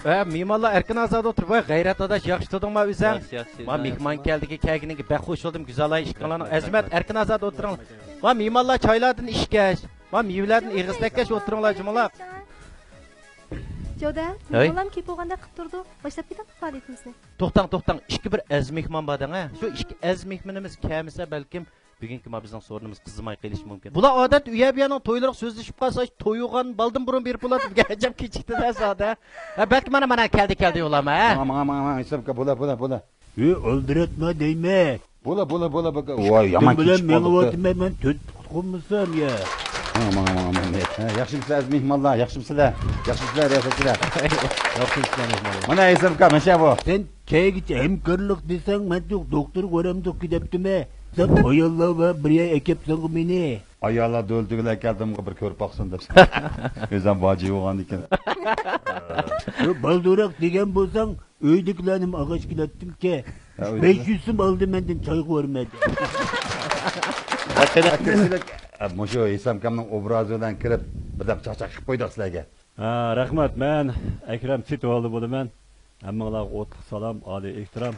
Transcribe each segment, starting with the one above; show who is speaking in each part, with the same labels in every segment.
Speaker 1: Mimarlar erkin azad oturup gayret adaş yaxşı tudun ma üzən. Ma mihman geldi ki keginin ki bək hoş oldum güzel ay işkalanın. Azmet erkin azad oturun. Ma mimarlar çaylardan işkeş. Ma meyvelerden iğizlekkeş oturunlar cumala.
Speaker 2: Joda, mimarlar ki boğanda qıptırdı. Başlap gidelim faaliyetimizni.
Speaker 1: Toxtan. İşki bir ez mihman badın ha. Şu işki ez mihmanımız kəmisi belkim bugünkü ma bizning sorunumuz qızmay qelishi mumkin. Bular odat uya buyaning to'ylar so'zlashib qolsa, to'yugan baldim burun berib bo'ladi. Gajab kechikdi da soda. Balki mana keldi yo'lama ha.
Speaker 3: Aman hesabga bo'la.
Speaker 4: O'ldiratma deyma.
Speaker 3: Bo'la. Voy, yomon kechib qoldi.
Speaker 4: Men to't qolmasam ya.
Speaker 3: Aman. Yaxshimisiz mehmonlar, yaxshimisiz? Yaxshimisiz, riyosatchilar.
Speaker 1: Yaxshimisiz mehmonlar.
Speaker 3: Mana hesabga mana bu.
Speaker 4: Sen kegicha hamkorlik desang, men doktor ko'ramdik debdimi? Sen ayollar va birga ekipsan meni.
Speaker 3: Ayollar o'ldigilar keldimga bir ko'rib boqsin deb. O'zim boji yo'g'an ekan.
Speaker 4: Balduroq degan bo'lsang, uydagilarni ag'ash kelatdim-ki. 500 so'm oldi mendan choy ko'rmadi.
Speaker 3: Mushu Isamkamning obrazi bilan kirib, birdan chaqchaq qilib qo'ydik sizlarga.
Speaker 5: Rahmat, men Akram Sitovoldi bo'laman. Hammalarga o'tliq salom, oliy ehtirom.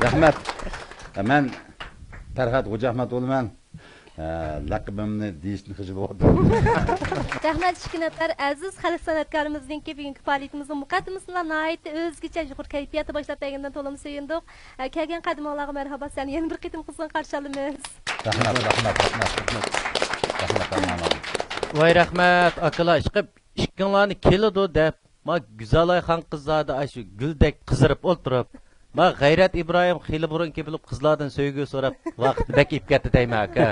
Speaker 3: Rahmat. Men Farhad Xo'jahmat bo'laman. Laqabimni deyishni xijil bo'ldi.
Speaker 2: Rahmat shiknatlar aziz xalq san'atkorimizningki bugungi faoliyatimizning muqaddimasini nihoyatda o'zgacha yuqori kayfiyatda boshlab bergandan to'liq suyundik. Kelgan qadimlarga marhaba, seni yana bir qitim qizg'in qarshi olamiz.
Speaker 3: Rahmat.
Speaker 1: Voy rahmat akalar chiqib ikkinlarni keladi deb ma Güzalay xon qizlarni shu guldek qizirib o'ltirib ma G'ayrat Ibrohim xili burun kelib qizlardan so'ygu so'rab vaqt bekib ketdi deyman aka.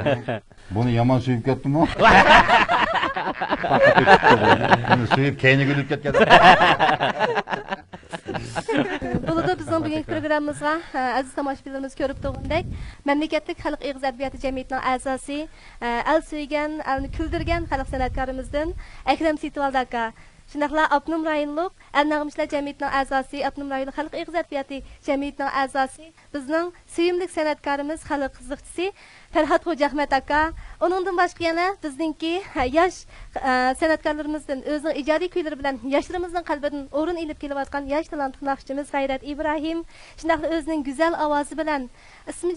Speaker 3: Buni yomon suyib ketdimi? Buni suyib keyniga o'lib ketgan.
Speaker 2: Bo'ladi bizning bugungi programmamizga aziz tomoshabinlarimiz ko'rib turgandek, mamlakatlik xalq eg'iz adabiyoti jamiyatining a'zosi, al suygan, alni kuldirgan xalq san'atkorimizdan Akram Sitovoldi aka. Shunaqla Abnum rayonluq Al-Nag'mishlar jamiyatining a'zosi, Abnum rayonluq xalq eg'iz adabiyoti jamiyatining a'zosi, bizning suyimli san'atkorimiz, xalq qiziqchisi Farhad Xo'jahmat aka. Uningdan boshqa yana bizningki yosh san'atkorlarimizdan o'zining ijodiy kuylari bilan yoshlarimizning qalbidan o'rin ilib kelayotgan yosh talantli naqshchimiz G'ayrat Ibrohim, shunaqla o'zining go'zal ovozi bilan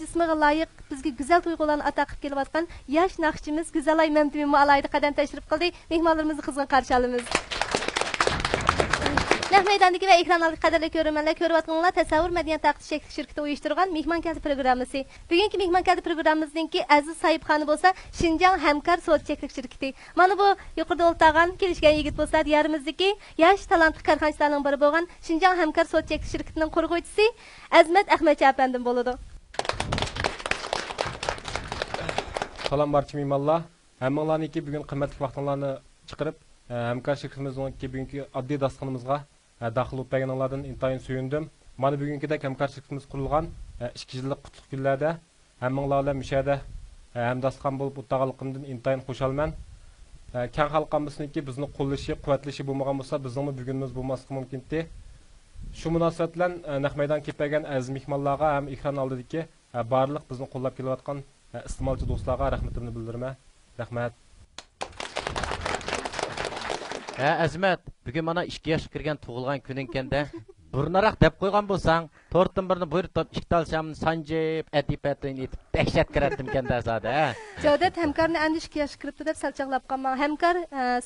Speaker 2: ismiga loyiq bizga go'zal tuyg'ularni ato qilib kelayotgan yosh naqshchimiz Güzalay Mamdumova alayda qadam tashrif qildi. Mehmonlarimizni qizg'in qarshi olamiz. Maydondagi va ekran oldi qadrli ko'ruvchilar, ko'rayotganlar tasavvur madaniyat taqdis shakli shirkati uyushtirgan mehmon kaldi programmasi. Bugungi mehmon kaldi programmamizning aziz sohibxoni bo'lsa Shinjang Hamkor So'z cheklik shirkati. Mana bu yuqorida o'ltirgan kelishgan yigit bo'lsa, diyarimizdagi yosh talantli korxonachilarning biri bo'lgan Shinjang Hamkor So'z cheklik shirkatining qurg'uvchisi Azmat Ahmadcha apandim bo'ladi.
Speaker 6: Salom barcha mehmonlar. Hammalarniki bugun qimmatli vaqtingizni chiqarib, Hamkor shirkatimizning bugungi oddiy dasturxonimizga daxil bo'lib berganlardan intayin suyundim. Mana bugünkidek Hamkor shirkatimiz qurilgan 2 yillik qutlug' kunlarda hammanglar bilan müşahada hamdasqan bo'lib o'tganligimdan intayin xushalman. Keng xalqimizninki bizni qo'llashi, quvvatlashi bo'lmagan bo'lsa, bizning bugunimiz bo'lmasligi mumkin-di. Shu munosabat bilan naq maydon kelib bergan aziz mehmonlarga ham ekran oldidagi barliq bizni qo'llab kelayotgan iste'molchi do'stlarga rahmatimni bildiraman. Rahmat.
Speaker 1: Azmat, bugun mana 2 yoshga kirgan tug'ilgan kuning-kanda burnaroq deb qo'ygan bo'lsang, to'rtdan birini buyurib top ikkitalshamni sanjib, atipatin etib dahshat kiratdim kanda zada.
Speaker 2: Jodat hamkorni endi 2 yoshga kiribdi deb salchaqlab qolman. Hamkor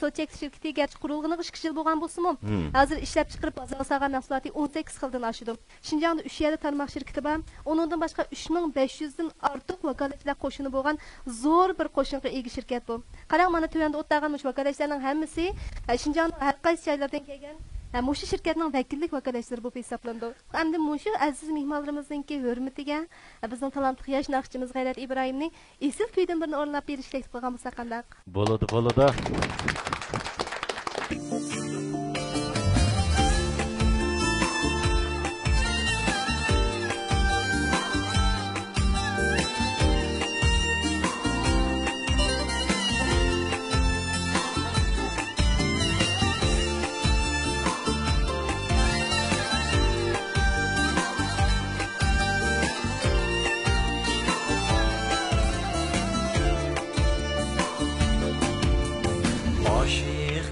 Speaker 2: Sochek shirkati garchi qurilganiga 2 yil bo'lgan bo'lsa-mu, hozir ishlab chiqarib bozorga solgan mahsuloti 18 xildan oshdi. Shinjongda 3 yerda tarmoq shirkati bor. Uningdan boshqa 3500 dan ortiq vakolatchilar qo'shini bo'lgan zo'r bir qo'shinga ega shirkat bu. Qarang, mana tuvanda o'tgan mush vakolatchilarning hammasi Shinjongning har qaysi joylardan kelgan Mushu shirkatning vakillik vakolatchilari bo'lib hisoblandi. Hamda mushu aziz mehmonlarimizning hurmatiga bizning talantli yosh naqshchimiz G'ayrat Ibrohimning esil kuydan birini o'rnab berishga qilgan bo'lsa qanday?
Speaker 1: Bo'ladi.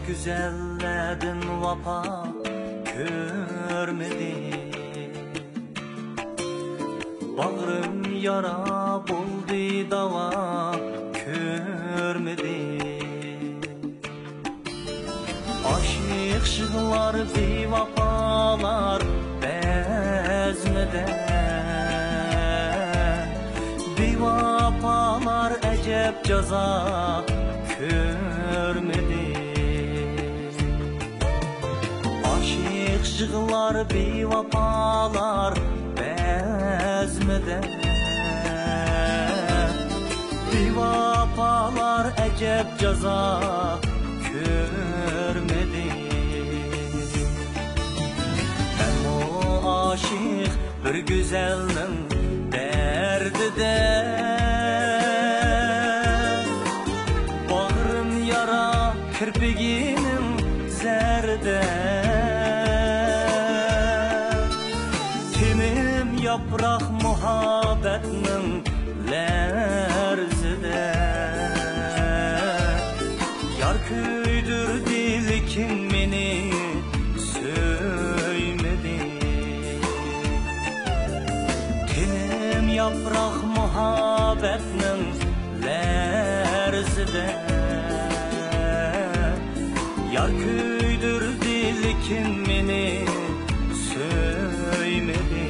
Speaker 7: Güzelledin bevapa görmedim. Bağrım yara buldu dava görmedim. Aşık şıglar bevapalar bezmede. Bevapalar ecep caza görmedi. Aşık şıglar bevapalar bezmede. Bevapalar ecep caza görmedi. Ben o aşık bir güzelnin derdide. Bağrım yara kirpiginim zerde. Timim yaprak muhabbetinin lerzide. Yar köydürdü lekin beni söymedi. Timim yaprak muhabbetinin lerzide. Yar köydürdü lekin beni söymedi.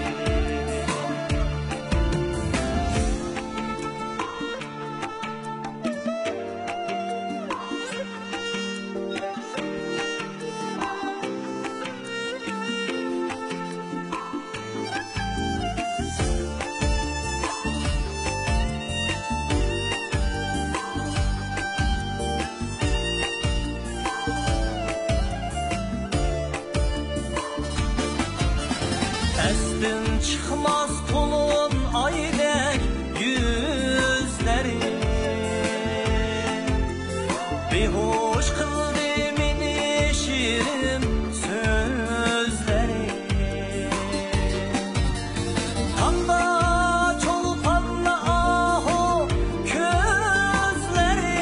Speaker 7: Estin çıkmaz tulun aydek yüzleri. Behoş kıldı meni şirin sözleri. Tanda çolpanla aho közleri.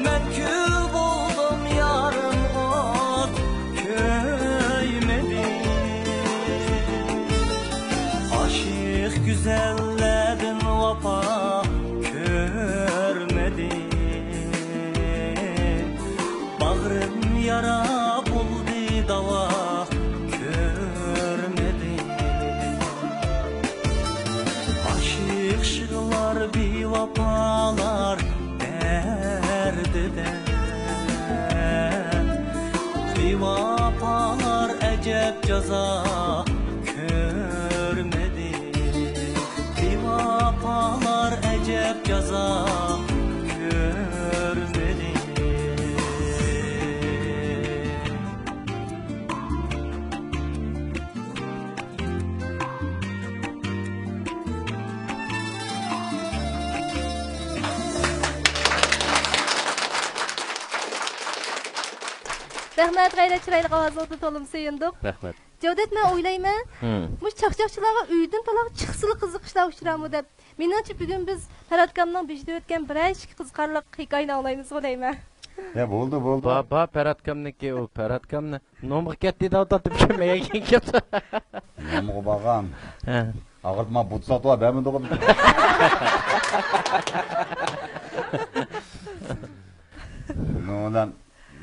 Speaker 7: Ben kül buldum yarım ot köymedi. Aşık güzelledin vapa görmedi. Bağrım yara buldu dava görmedi. Aşık şıglar bevapalar derdide. Bevapalar ecep caza görmedi. Bevapalar ecep caza görmedi.
Speaker 2: Rahmat, gayret çıraylı avazlıqda tolum suyunduk.
Speaker 1: Rahmat.
Speaker 2: Cevdet, men o'ylayman, mush chaqchaqchilarga uydan taloq chiqsili qiziqishlar uchrami deb. Menimcha bugun biz Paratkamning beshida o'tgan biray qiziqarli hikoyani anglaymiz o'ylayman.
Speaker 3: Ya bo'ldi.
Speaker 1: Baba Paratkamniki o Paratkamni nomga ketdi da otatib kelmagan ketdi.
Speaker 3: Nomga bag'am.
Speaker 1: Ha.
Speaker 3: Ag'irtma butsat va ben de No'dan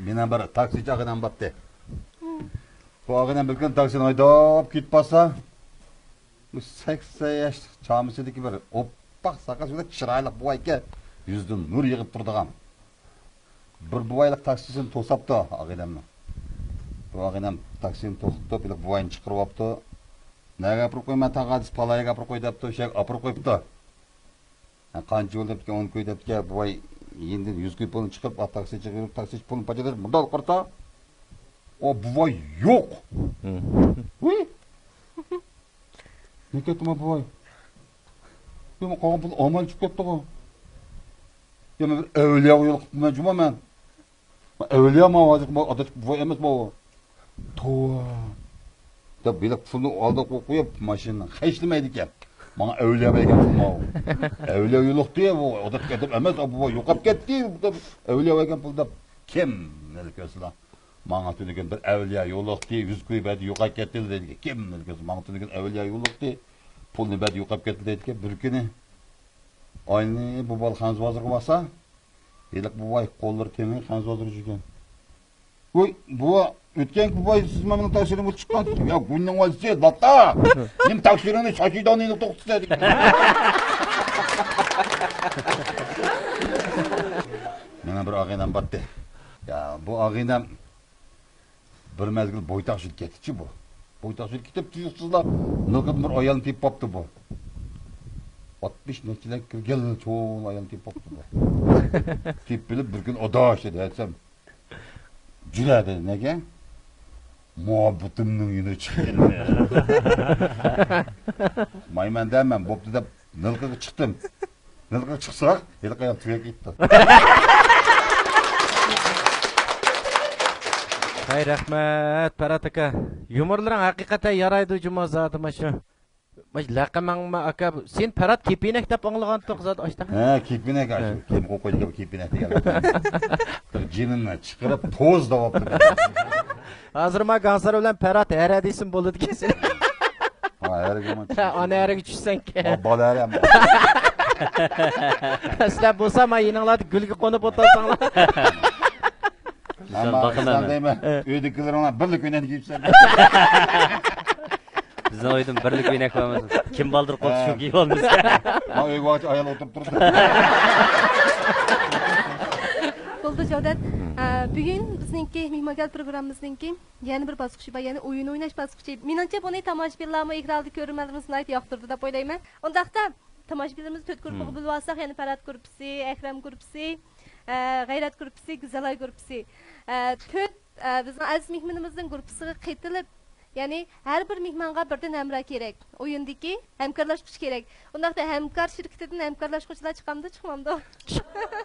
Speaker 3: mena bir taksi chaqirgan bapti. Bu ag'inam bilgan taksini haydab ketib qolsa, bu 80 yosh chamisidagi bir oppoq saqasida chiroyli buvayga yuzdan nur yig'ib turdigan. Bir buvaylik taksisini to'sabdi ag'inamni. Bu ag'inam taksini to'xtatib, bir buvayni chiqarib olibdi. Nega gapirib qo'yman, taqadis palaya gapirib qo'y debdi, o'sha gapirib qo'yibdi. Qancha yo'l debdi, 10 qo'y debdi, buvay endi 100 qo'y pulni chiqib, taksi chiqarib, taksi pulni bajarib, bunday qilsa, o buvay yo'q. Uy. Ne ketdi bu buvay? Yo'q, qolgan pul amal chiqib ketdi-ku. Ya men avliyo yo'l qilibman juma men. Avliyo ma hozir odat buvay emas bu. To'g'ri. Deb bilib pulni oldi qo'yib mashinadan hechlimaydi ekan. Menga avliyo ekan pulmo. Avliyo yo'q diye bu odat ketib emas, bu yo'qolib ketdi deb avliyo ekan pul deb Kim nilkesla? Manga tünüken bir evliya yoluq diye yüz koy bedi yo'qolib ketdi dedi. Kim nilkesi? Manga tünüken evliya yoluq diye pulni bedi yo'qolib ketdi dedi. Bir kuni aynı bu bal Xanzvazırga basa, elik bu vay qo'llari temir Xanzvazır жүрген. Oy, bu ötken bu vay siz memnun taşırın bu çıkan. Ya bunun vaziyeti latta. Nim taşırını şaşıdan ilik toqtu dedik. Mana bir ağaynam batdı. Ya bu ağaynam bir mezgil boytaq жүріп ketdi bu. Boytaq жүріп ketip tuyuqsuzlar. Nılqıt bir ayalın tep baptı bu. 60 neçiler kirgel çoğun ayalın tep baptı bu. Tep bilip bir gün oda işte desem. Cürədi nege? Muhabbetimnin yine çıkıldı. Mayman demem, boptu da nılqıqı çıktım. Nılqıqı çıksak, elik ayal tüye gitti.
Speaker 1: Hay rahmat Parat aka. Yumorlaring haqiqatan yaraydi juma zatıma şu. Baş laqamangma aka. Sen Parat kepinek deb anglagan toq zat açtın.
Speaker 3: He, kepinek aşı. Kim qo'ydigan kepinek degan. Jinini chiqarib to'z davobdi.
Speaker 1: Hozir ma Gansar bilan Parat hara desin bo'ladi kesin.
Speaker 3: Ha, haraga
Speaker 1: Ana haraga tushsan ke.
Speaker 3: Bolar ham.
Speaker 1: Sizlar bo'lsa ma yeninglarni gulga qo'nib o'tirsanglar.
Speaker 3: Ama sen deyme, öydekilerin birlik oynan giyipsen.
Speaker 8: Bizden oydum birlik oynak olmasın. Kim baldır qo'l shu giyib olmiz.
Speaker 3: Ha, uyga vaqt ayol o'tirib turdi.
Speaker 2: Bo'ldi Javdat. Bugun bizningki mehmonlar programmamizningki yana bir bosqichi bor, ya'ni o'yin o'ynash bosqichi. Menimcha buni tomoshabinlarmi ekranda ko'rganlarimiz nihoyat yoqtirdi deb o'ylayman. Undaqda tomoshabinlarimizni 4 guruhga bo'lib olsak, ya'ni Parat guruhi, Akram guruhi, G'ayrat guruhi, Güzelay guruhi. 4 bizning aziz mehmonimizning guruhiga qaytilib, ya'ni har bir mehmonga birdan hamroh kerak. O'yindagi hamkorlashish kerak. Undaqda hamkor shirkatidan hamkorlashuvchilar chiqamdi, chiqmamdi?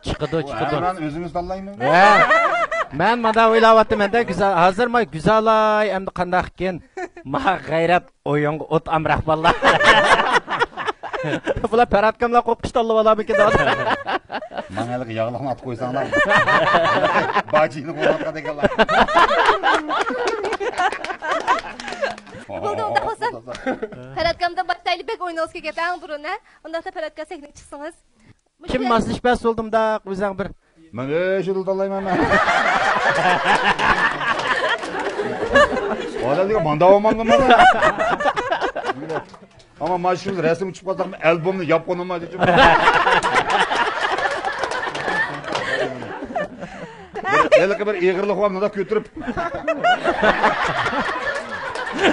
Speaker 1: Chiqadi.
Speaker 3: Ben özünüz tanlayman.
Speaker 1: Men mana o'ylayapman-da, güzel. Hozir ma Güzelay endi qandaq ekan? Ma G'ayrat o'yinga o't amraq vallah. Bular Paratkamlar qo'rqishdi Alloh vallahi ekan.
Speaker 3: Mangalik yağlığını at koysanlar. Bacını qo'ygan ekanlar.
Speaker 2: Bo'ldi, unda bo'lsa. Paratkamdan boshlaylik bek o'ynashga ketang burun, ha? Undaqda Paratga sekni chiqsangiz.
Speaker 1: Kim maslishbas oldimda o'zing bir.
Speaker 3: Men shu yil tanlayman men. Odamga mandavamam nima? Ama maşhur resim çıkmasak albümünü yapınıma diyeceğim. Elke bir eğirlik var da götürüp.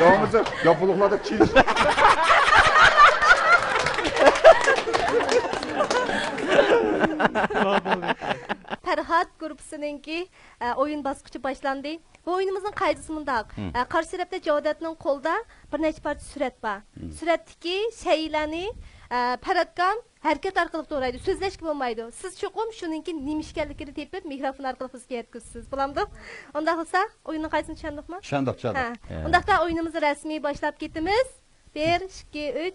Speaker 3: Yağımızı yapılıkladık çiz.
Speaker 2: Farhad guruhininki o'yin bosqichi boshlandi. Bu o'yinimizning qoidasi mundaq. Qarshi tarafda Javdatning qo'lida bir necha parcha surat bor. Suratdagi shaylarni Paratga harakat orqali to'g'raydi. So'zlashga bo'lmaydi. Siz cho'qim shuningki nima ekanligini tepib mikrofon orqali bizga yetkazsiz. Bo'lamdi? Unda bo'lsa, o'yinning qoidasini tushundingmi?
Speaker 3: Tushundik.
Speaker 2: Undaqda o'yinimizni rasmiy boshlab ketamiz. 1 2 3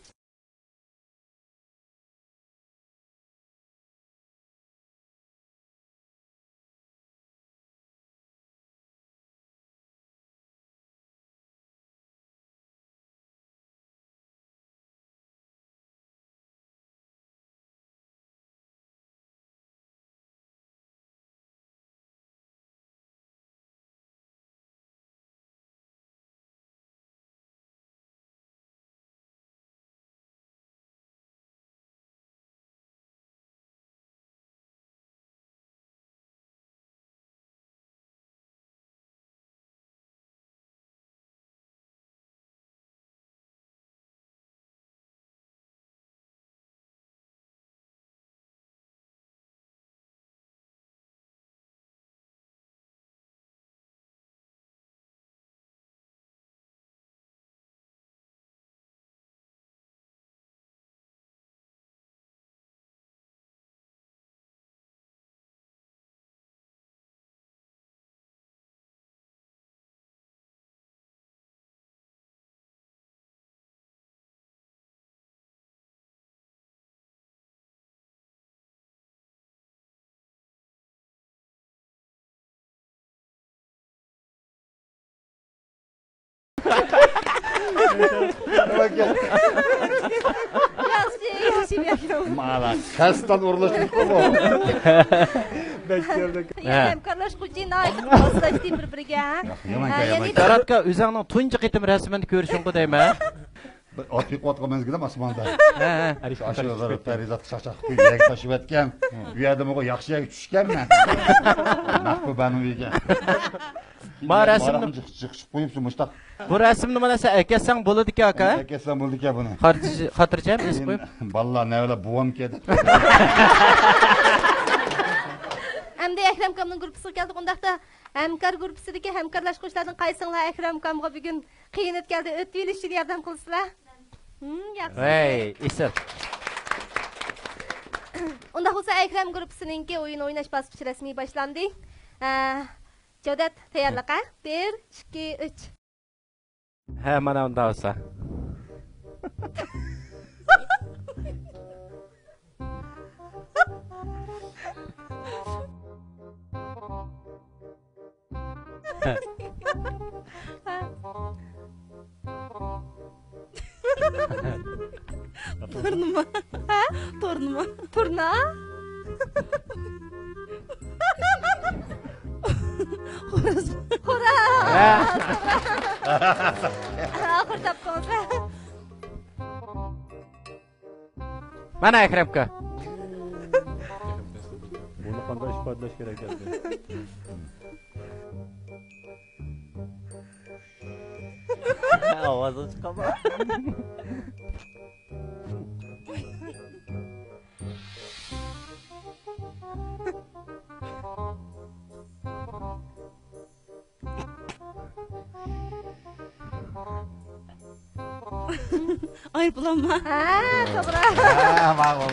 Speaker 2: Yaxshi Akram.
Speaker 3: Mana kasdan urilishibdi bu.
Speaker 2: Hamkorlashuvchi moslashdi bir-biriga. Ya'ni
Speaker 1: Taratga o'zingning tunji qitim rasmini ko'rishingni deyman.
Speaker 3: Otib qotgan mezgilda osmonda.
Speaker 1: Ha.
Speaker 3: Ashulalar Farizat shaqshaq quyib tashib etgan. Bu yerda mo'g'o yaxshi yerga tushganman. Mahbubani uyiga.
Speaker 1: Bu rasmni
Speaker 3: chiqib qo'yibsiz mushtaq.
Speaker 1: Bu rasmni mana sen akasang bo'ladi-ku aka.
Speaker 3: Akasam bo'ldi-ku buni.
Speaker 1: Xotirjam es qo'yib.
Speaker 3: Vallah nevla buvam kedi.
Speaker 2: Endi Akram akamning gruppasiga keldik. Undaqda hamkor gruppasidagi hamkorlashuvchilarning qaysinglar Akram akamga bugun qiynab keldi, o'tib yurishga yordam qilsizlar? Yaxshi.
Speaker 1: Hey, isir.
Speaker 2: Unda bo'lsa Akram gruppasininki o'yin o'ynash bosqichi rasmiy boshlandi. Jodat tayyorliq-a? 1 2 3.
Speaker 1: Ha, mana unda bo'lsa.
Speaker 9: Turnuma. Ha? Turnuma.
Speaker 2: Turna?
Speaker 9: Xo'roz.
Speaker 2: Oxir topdingiz.
Speaker 1: Mana Akram aka.
Speaker 5: Buni qanday isbotlash kerak ekan?
Speaker 8: Ovozi chiqadi.
Speaker 9: Ayıplanma.
Speaker 2: Ha, to'g'ri.
Speaker 3: Ha, ma'lum.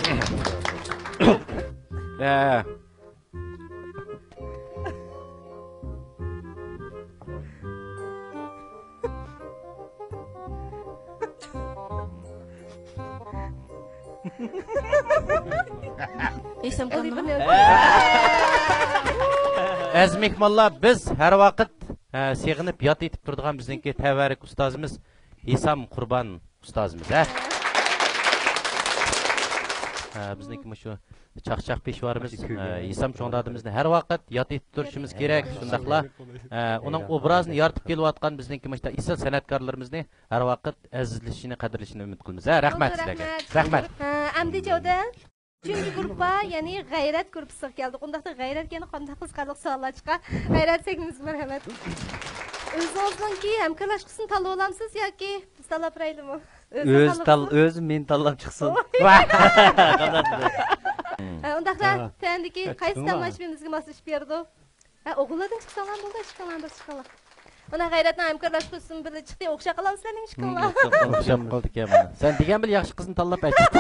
Speaker 1: Ha.
Speaker 9: Eşim kanım.
Speaker 1: Az mehmonlar biz har vaqt seg'inib yod etib turadigan bizningki tavarik ustozimiz Isam Qurban ustozimiz, ha. Bizningki shu chaqchaq peshvorimiz Isam Chondadimizni har vaqt yod etib turishimiz kerak. Shundaqla uning obrazini yaratib kelayotgan bizningki mana isl san'atkorlarimizni har vaqt azizlashini, qadrlashini umid qilamiz. Rahmat sizlarga. Rahmat.
Speaker 2: Amdi Joda Üçüncü gruppa, yani gayret gruppasiga keldik. Undaqda gayret yana qanday qiziqarli savollar chiqar. Gayret segimiz marhamat. O'zingizning hamkorlashuvchisini tanlab olamsiz yoki biz tanlab turaylikmi?
Speaker 8: O'zi men tanlab chiqsin.
Speaker 2: Undaqda sendiki qaysi tanlashimizga moslashib berdi? O'g'illardan chiqsalar bo'ldi, chiqalar. Ona gayretni hamkorlashuvchisini bilib chiqdi, o'xsha qolamsizlar inshaalloh.
Speaker 1: O'xshab qoldik mana. Sen degan bil yaxshi qizni tanlab aytding.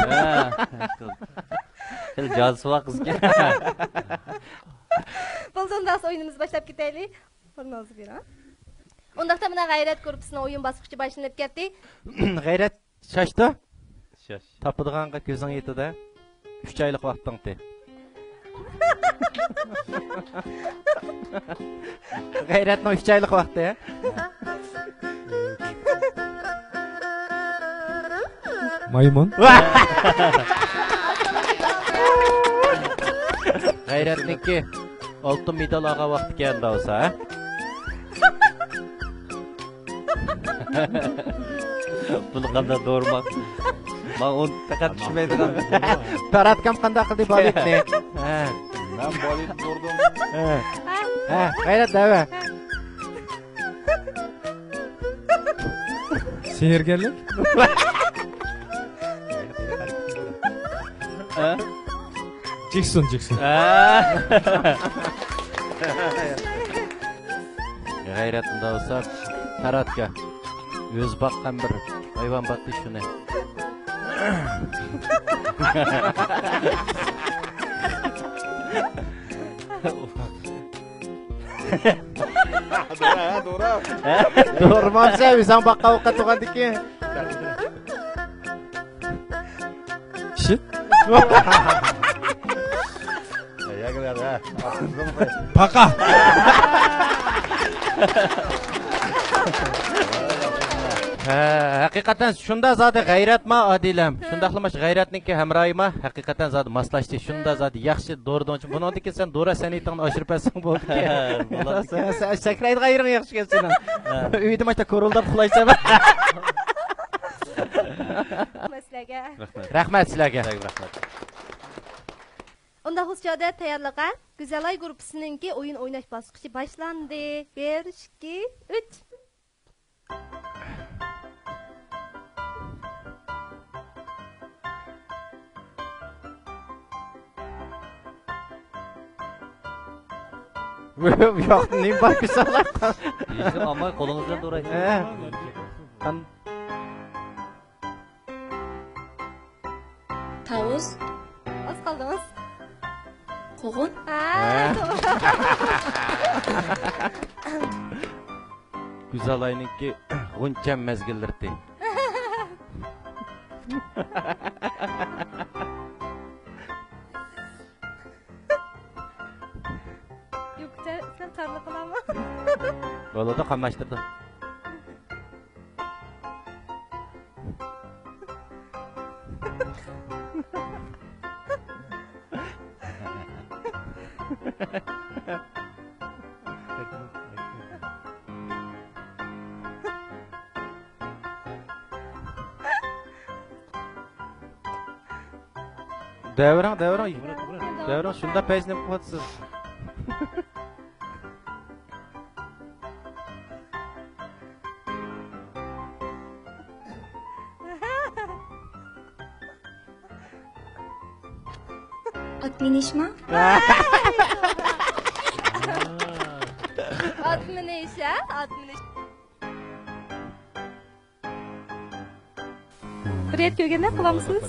Speaker 8: Qil jozibli qizga.
Speaker 2: Bo'ldi, o'yinimiz boshlab ketaylik. O'rningizni bering. Undaqda mana gayret gruppasining o'yin bosqichi boshlanib ketdi.
Speaker 1: Gayret shoshdi.
Speaker 8: Shosh.
Speaker 1: Topadiganqa ko'zing yetdi. 3 oylik vaqtingdi. Gayretning 3 oylik vaqti.
Speaker 6: Maymun.
Speaker 1: Gayretniki oltin medal olgan vaqti keldi olsa, ha?
Speaker 8: Buni qanday doğurmak? Ben onu fakat düşmeydigan.
Speaker 1: Paratkam qanday qildi bolitni? Ha.
Speaker 3: Ben bolit durdum.
Speaker 1: Ha, gayret dava.
Speaker 6: Sehergarlik? Jackson.
Speaker 1: Gayretinde olsa Taratka öz baqqan bir hayvan baqqı şunu. Doğru mamsa sen bakka vakit tukandiki.
Speaker 6: Shit.
Speaker 3: Ya gel ya.
Speaker 6: Paka.
Speaker 1: Haqiqatan shunda zodi g'ayratma Adilam. Shundaqlamash g'ayratniki hamroyima. Haqiqatan zodi moslashdi. Shunda zodi yaxshi do'rdonchi. Buningki sen do'ra sanitingni oshirib bersan bo'ldi. Sen sakraydi g'ayring yaxshi kelsin. Uyda mashta ko'rildab uxlaysan. Rahmat sizlarga. Rahmat.
Speaker 2: Unda husjada tayyorliqqa Güzelay gruppasininki o'yin o'ynash bosqichi boshlandi. 1 2 3
Speaker 1: Yo'q, nim bor Güzelay.
Speaker 8: Yeshim amma qo'lingizdan to'raysiz.
Speaker 9: Tavus,
Speaker 2: Az qaldingiz.
Speaker 9: qog'on,
Speaker 1: Güzelayniki g'uncham mezgildirdi.
Speaker 2: Yo'q, sen qarli qilaman.
Speaker 1: Bo'ladi, qamashtirdi. Davran shunda payzni qo'yasiz.
Speaker 9: ot minishma,
Speaker 2: Ot minish. Bir yet ko'rganda qilamisiz?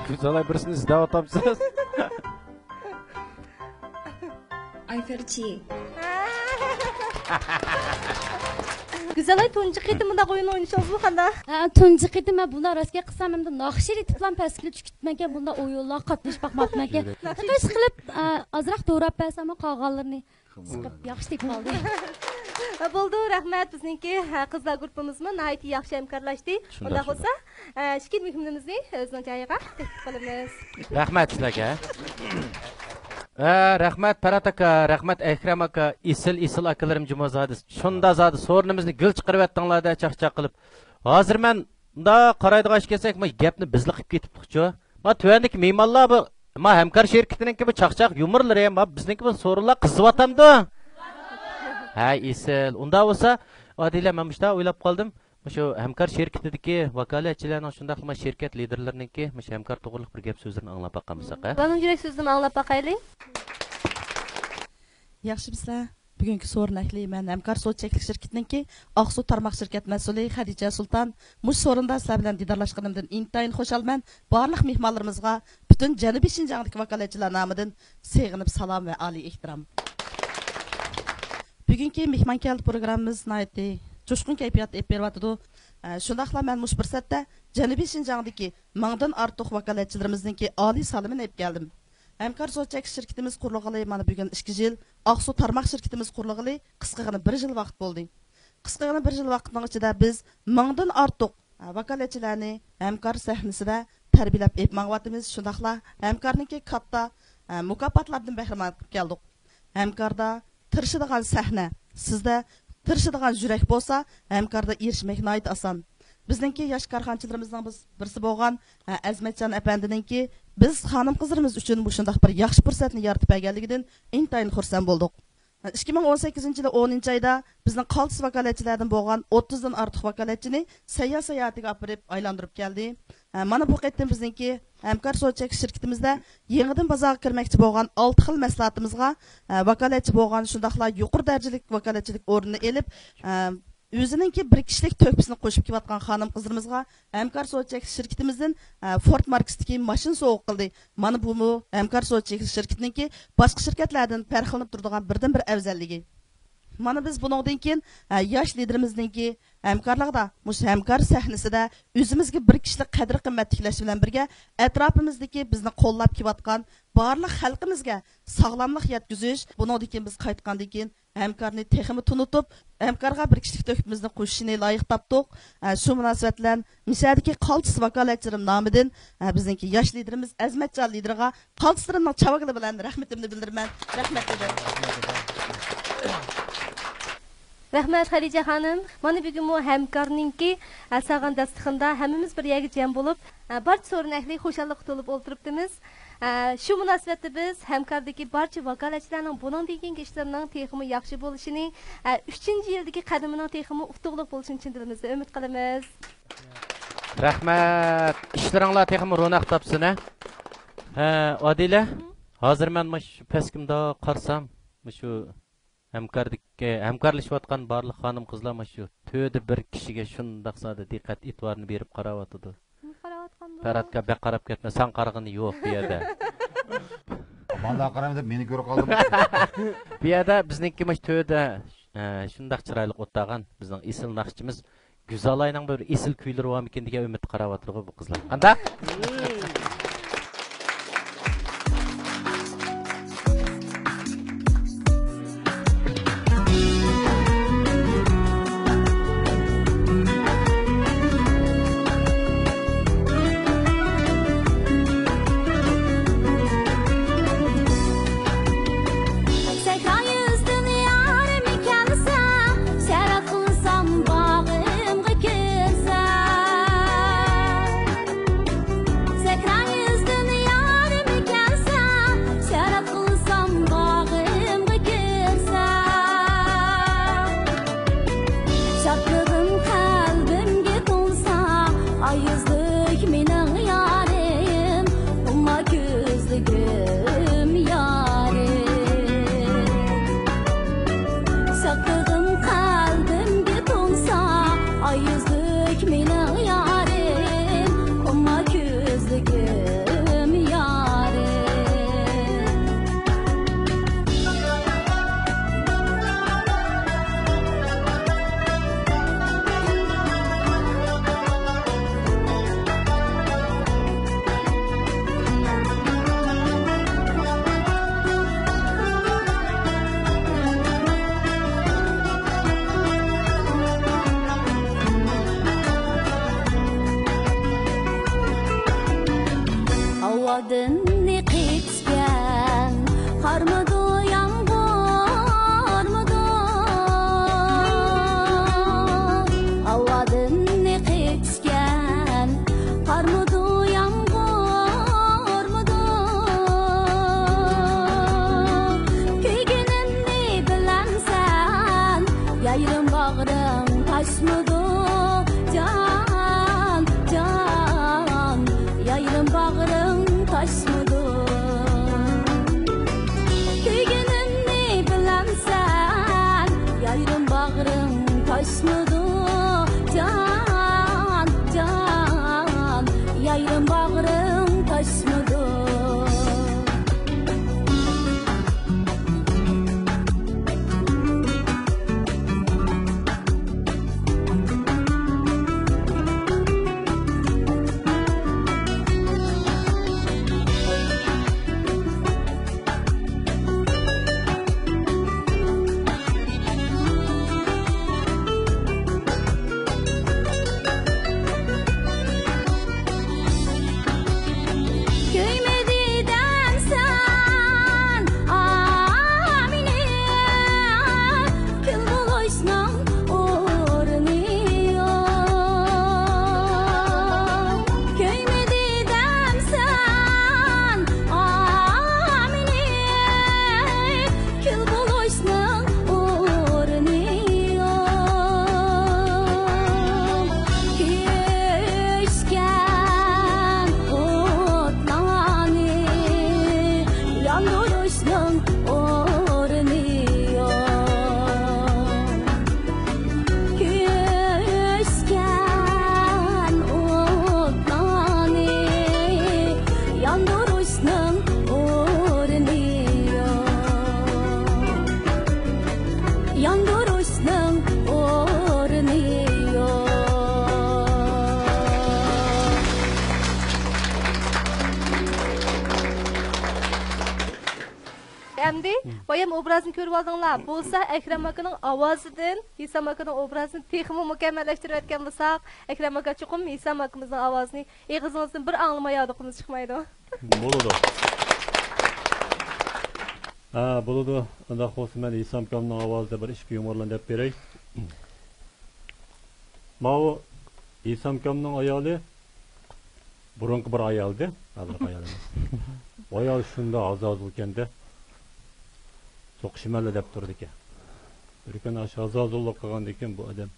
Speaker 1: Güzelay birisini izlab o'tamiz.
Speaker 9: ayferchi,
Speaker 2: Güzelay tunji qitim bunda o'yin o'ynaysiz bu qanda?
Speaker 10: Tunji qitim men bunda rasga qilsam endi naqshir etib bilan pastga tushitmagan bunda o'yinlar qatnashib bakmatmagan. Qatnash qilib azroq to'rab bersam qolganlarni siqib yaxshi deb qoldi.
Speaker 2: Bo'ldi, rahmat. Bizningki qizlar guruhimizmi nihoyat yaxshi hamkorlashdi. Unda bo'lsa, shikil muhimimizni o'zining joyiga taklif qilamiz.
Speaker 1: Rahmat sizlarga. Rahmat Parat aka, rahmat Akram aka, isil akalarim jumozadi. Shunda zodi so'rnimizni gil chiqarib etdinglarda chaqchaq qilib. Hozir men unda qaraydigan ish kelsak, men gapni bizli qilib ketibdik-ku. Men tuvandagi mehmonlar bu, men hamkor shirkatininki bu chaqchaq yumurlari ham bizniki bu so'rinlar qizivatamdi. Ha, isil. Unda bo'lsa, Adila men bushda o'ylab qoldim. Shu hamkor shirkatidagi vakolatchilarning shunda qilma shirkat liderlarininki, shu hamkor to'g'riliq bir gap so'zlarini anglab boqamiz aka.
Speaker 2: Benim yurak so'zimni anglab boqaylik.
Speaker 11: Yaxshimisiz? Bugungi so'rinakli men hamkor so'cheklik shirkatininki Oqsuv tarmoq shirkat mas'uli Xadija Sultan mush so'rinda sizlar bilan didorlashganimdan intayin xushalman. Barliq mehmonlarimizga butun Janubiy Shinjongdagi vakolatchilar nomidan seg'inib salom va oliy ehtirom. Bugungi mehmonkal programmamiz nihoyatda coşkun kayfiyat ep beryapti. Shundaqla men mush fursatda Janubiy Shinjongdagi 1000 dan ortiq vakolatchilarimizninki oliy salomini ep keldim. Hamkor so'chak shirkatimiz qurilg'ili mana bugun 2 yil, Oqsuv tarmoq shirkatimiz qurilg'ili qisqagina 1 yil vaqt bo'ldi. Qisqagina 1 yil vaqtning ichida biz 1000 dan ortiq vakolatchilarni hamkor sahnasida tarbiyalab ep mang'vatimiz. Shundaqla hamkorniki katta mukofotlardan bahramand qilib keldik. Hamkorda tirishadigan sahna, sizda tirishadigan yurak bo'lsa, hamkorda erishmek nihoyat oson. Bizningki yosh korxonchilarimizning birisi bo'lgan Azmatjon apandininki biz xonim qizlarimiz uchun bu shunday bir yaxshi fursatni yaratib berganligidan intayin xursand bo'ldik. 2018-yil 10-oyda bizning qaltis vakolatchilardan bo'lgan 30 dan ortiq vakolatchini sayyohatiga olib aylantirib keldi. Mana bu qaytdan bizningki hamkor so'chak shirkatimizda yangidan bozorga kirmoqchi bo'lgan 6 xil mahsulotimizga vakolatchi bo'lgan shundaqla yuqori darajalik vakolatchilik o'rnini elib o'zininki bir kishilik to'pisini qo'shib kelayotgan xonim qizlarimizga hamkor so'chak shirkatimizdan Ford markasidagi mashina sovg'a qildi. Mana bu hamkor so'chak shirkatininki boshqa shirkatlardan farqlanib turadigan birdan bir afzalligi. Mana biz buningdan keyin yosh liderimizningki hamkorligida, mush hamkor sahnasida o'zimizga bir kishilik qadr qimmat tiklash bilan birga atrofimizdagi bizni qo'llab kelayotgan barliq xalqimizga sog'lomlik yetkazish, buningdan keyin biz qaytgandan keyin hamkorni texmi tunutib, hamkorga bir kishilik to'hfamizni qo'shishni loyiq topdik. Shu munosabat bilan Mishadagi Qaltis vakolatchirim nomidan bizningki yosh liderimiz Azmatjon liderga Qaltislarning chavagili bilan rahmatimni bildiraman. Rahmat dedi.
Speaker 2: Rahmat Xadija xanım. Mana bugun bu hamkorninki asag'an dasturxonda hammamiz bir yerga jam bo'lib, barcha so'rin ahli xo'shallik to'lib o'ltiribdimiz. Shu munosabatda biz hamkordagi barcha vakolatchilarning buning degan ishlarining texmi yaxshi bo'lishini, 3-yildagi qadamining texmi utuqliq bo'lishini chin dilimizda umid qilamiz.
Speaker 1: Rahmat. İşleringlar texmi ro'naq topsin. Odila, hozir men shu paskimda qarsam, shu hamkorlashayotgan barliq xonim qizlar shu to'da bir kishiga shundoq sada diqqat e'tiborni berib qarayotdi. Faradga baq qarab ketma, sen qarag'ini yo'q bu yerda.
Speaker 3: Manda qarayman deb meni ko'rib qoldim.
Speaker 1: Bu yerda bizningki to'da shundoq chiroyli o'tag'an bizning esil naqshimiz Güzalayning bir esil kuylari var mikin degan umid qarayotdi bu qizlar. Qanday?
Speaker 10: Yandı
Speaker 2: Endi bayam obrazni ko'rib oldinglar. Bo'lsa Akram akaning ovozidan Isam akaning obrazini texmi mukammallashtirib aytgan bo'lsak, Akram aka chuqum Isam akamizning ovozini eg'izingizdan bir anglamay yo'qimiz chiqmaydi.
Speaker 5: Bo'ladi. Bo'ladi. Unda xo'sh men Isam akamning ovozida bir ish yumorlan deb beray. Mau Isam akamning ayoli burungi bir ayoldi, hozirgi ayol emas. Ayol shunda ozoz bo'lganda so'qishmalla deb turdi ekan. Bir kun ozoz qilgan ekan bu odam.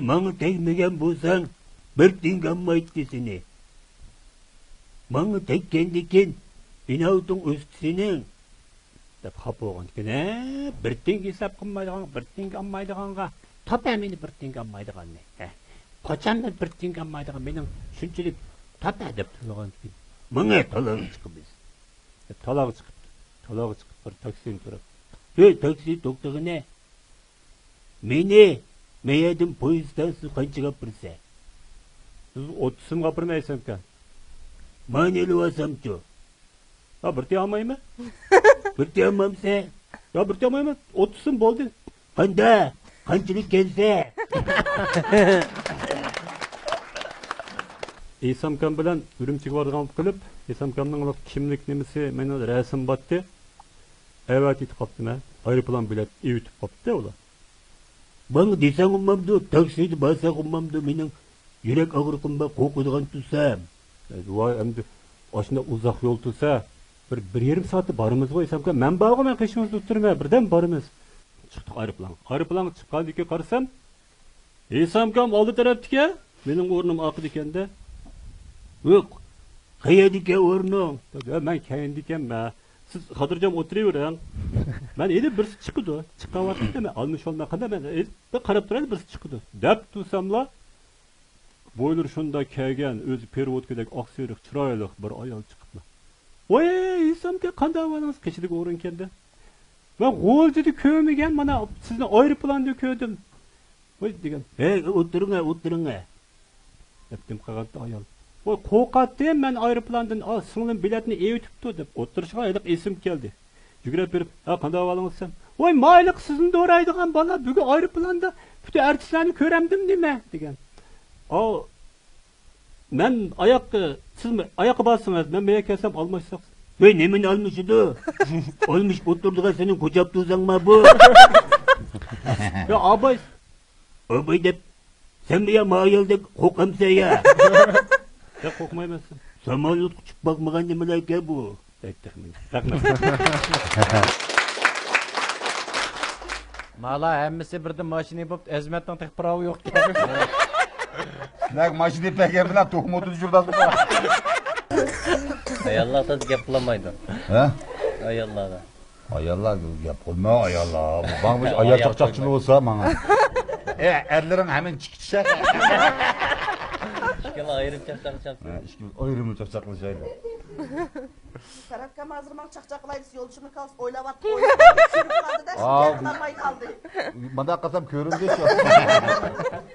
Speaker 5: Menga tegmagan bo'lsang, bir tinga olmaydi seni. Menga tekkan ekan, inavding o'stining deb xafa bo'lgan ekan. Bir ting hisob qilmaydigan, bir ting olmaydiganga, topa meni bir ting olmaydiganni. Qachon bir ting olmaydigan mening shunchalik topa deb turgan ekan. Menga talaq chiqibmiz. Talaq chiqib bir taksini turib. Taksi to'xtag'ine. Meni meyadim poyezddan qanchaga birsa. Siz 30 so'm gapirmaysan ekan. Men elvasamchu. Bir olmaymi? Bir olmamsa. Bir olmaymi? 30 so'm bo'ldi. Qanchalik kelsa. Esamkam bilan Urumchiga borgan qilib, Esamkamning kimlik nimasi meni rasm batdi. Evet yetib qopdimi? Aeroplan bilet yetib qopdi ular. Bana desang ummamdi, taksida basaq ummamdi, mening yurak og'riqimga qo'rqadigan tursam. Voy, endi oshunda uzoq yo'l tursa, bir 1,5 soat boramiz qo'y Esamkam. Men borg'im, men qishimizni o'tirmay, birdan boramiz. Chiqdik aeroplan. Aeroplan chiqqandan qarasam, Esamkam oldi tarafdiki, mening o'rnim oqida ekanda. Yo'q. Qayerdiki o'rning? Men kayindi ekanman. Siz xotirjam o'tiravering. Men endi birsi chiqdi. Chiqyapti, men olmish olmaqanda men qarab turadi, birsi chiqdi. Deb tursamlar, bo'ylar shunda kelgan, o'zi pervodkadek oqsuyruq, chiroyli bir ayol chiqibdi. Voy, Isamga qanday bo'ldingiz? Kechidek o'rin keldi. Men g'o'ljida ko'migan, mana sizni aeroplanda ko'rdim. Voy degan. O'tiring. Debdim qag'atdi ayol. Voy, qo'rqatdim men aeroplandan, singlim biletni evitibdi deb o'tirishga ayliq esim keldi. Yugurib berib, qanday bo'ldingiz sen? Voy, mayliq sizni do'raydigan bola bugun aeroplanda bütün artistlarni ko'ramdim nima degan. Men sizmi oyoqqa bossangiz, men buyoqqa kelsam olmaysiz. Voy, nimani olmishidi? Olmish o'tirdiga sening ko'chab tursangmi bu? Yo, abay deb sen bu mayildek qo'rqamsan ya. Ya qo'rqmayman. Samolyot uçup bakmagan nimalar ekan bu? Aytdim. Rahmat.
Speaker 1: Mala hammasi birdan mashina bo'pti, azmatning tek pravi yo'q ekan.
Speaker 3: Nak mashina pagan bilan to'qmotni tushirdi.
Speaker 8: Ayollardan gap qilmaydi.
Speaker 3: Ha?
Speaker 8: Ayollardan.
Speaker 3: Ayollar gap qilma, ayollar. Bana ayol çaqçaqçılığı olsa bana. Erlerin hemen çıkışa.
Speaker 8: İşkili ayrım çaqçaqçaqlı.
Speaker 3: İşkili ayrım çaqçaqlı şeyler.
Speaker 11: Tarafkam hazırmak çaqçaqlaydı, yolcunu kalsın, oylavatdı, sürüp da şimdi kalmay kaldı.
Speaker 3: Bana kasam köründü şu.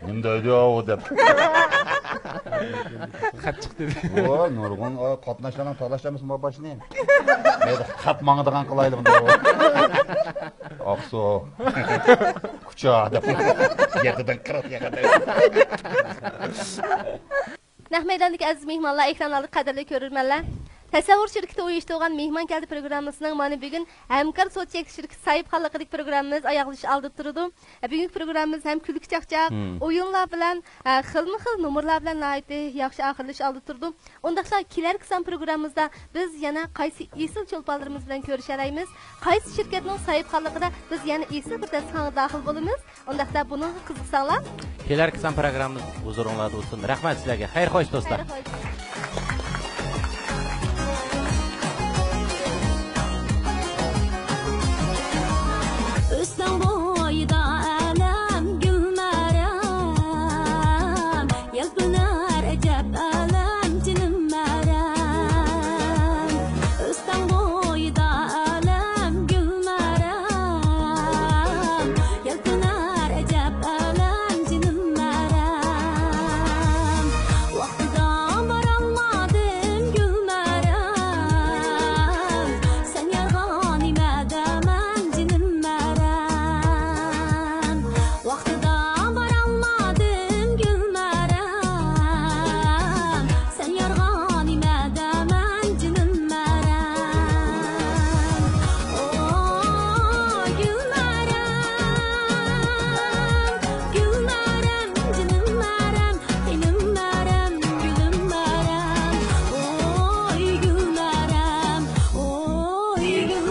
Speaker 3: Bunda öyle o dep.
Speaker 6: Xat chiqdi.
Speaker 3: O, nurgun qatnaşlanan talaşlamasın bu başını. Meyda xat mağıdığan qılaylı bunda o. Aqso. Kucha dep. Yerden qırıp yaqaday.
Speaker 2: Nahmaydandagi aziz mehmonlar, ekranlarda qadrli ko'rurmanlar. Tasavvur şirketi uyushtirgan mehmon keldi programmasining mana bugun hamkor sotsial şirketi sahibxonligidagi programmamiz oyoqlash oldi turdi. Bugungi programmamiz ham kulki chaqchaq, o'yinlar bilan, xilma-xil nomerlar bilan yaxshi oxirlash oldi turdi. Undaqsa kelarki son programmamizda biz yana qaysi esil cho'lponlarimiz bilan ko'risharaymiz, qaysi shirkatning sahibxonligida biz yana esil bir dasturga daxil bo'lamiz. Undaqsa buni qiziqsanglar,
Speaker 1: kelarki son programmamiz huzuringlarda bo'lsin. Rahmat sizlarga. Xayr xo'sh do'stlar.
Speaker 12: Üstün boyda alem gülmerem, yelpiner ecep alem cinimmerem. Üstün boyda alem gülmerem, yelpiner ecep alem cinimmerem. Vaxtıda maral boylu